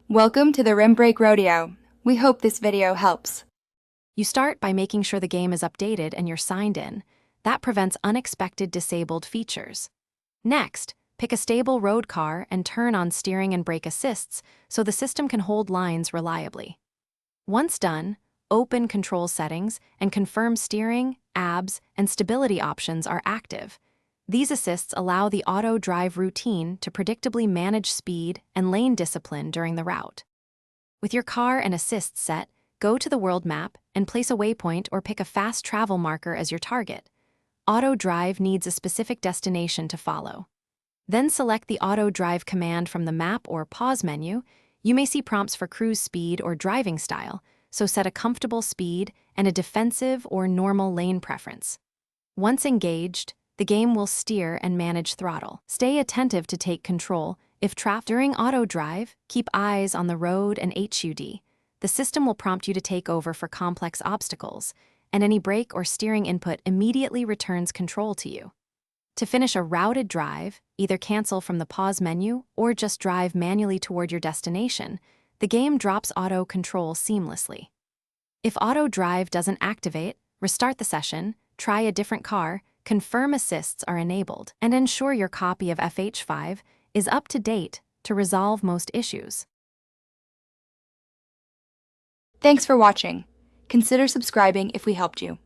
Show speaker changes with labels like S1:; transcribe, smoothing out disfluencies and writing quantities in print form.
S1: Welcome to the Rim Break Rodeo. We hope this video helps.
S2: You start by making sure the game is updated and you're signed in. That prevents unexpected disabled features. Next, pick a stable road car and turn on steering and brake assists so the system can hold lines reliably. Once done, open control settings and confirm steering, ABS, and stability options are active. These assists allow the auto drive routine to predictably manage speed and lane discipline during the route. With your car and assists set, go to the world map and place a waypoint or pick a fast travel marker as your target. Auto drive needs a specific destination to follow. Then select the auto drive command from the map or pause menu. You may see prompts for cruise speed or driving style, so set a comfortable speed and a defensive or normal lane preference. Once engaged, the game will steer and manage throttle. Stay attentive to take control. If trapped during auto drive, keep eyes on the road and HUD. The system will prompt you to take over for complex obstacles, and any brake or steering input immediately returns control to you. To finish a routed drive, either cancel from the pause menu or just drive manually toward your destination. The game drops auto control seamlessly. If auto drive doesn't activate, restart the session, try a different car, confirm assists are enabled, and ensure your copy of FH5 is up to date to resolve most issues.
S1: Thanks for watching. Consider subscribing if we helped you.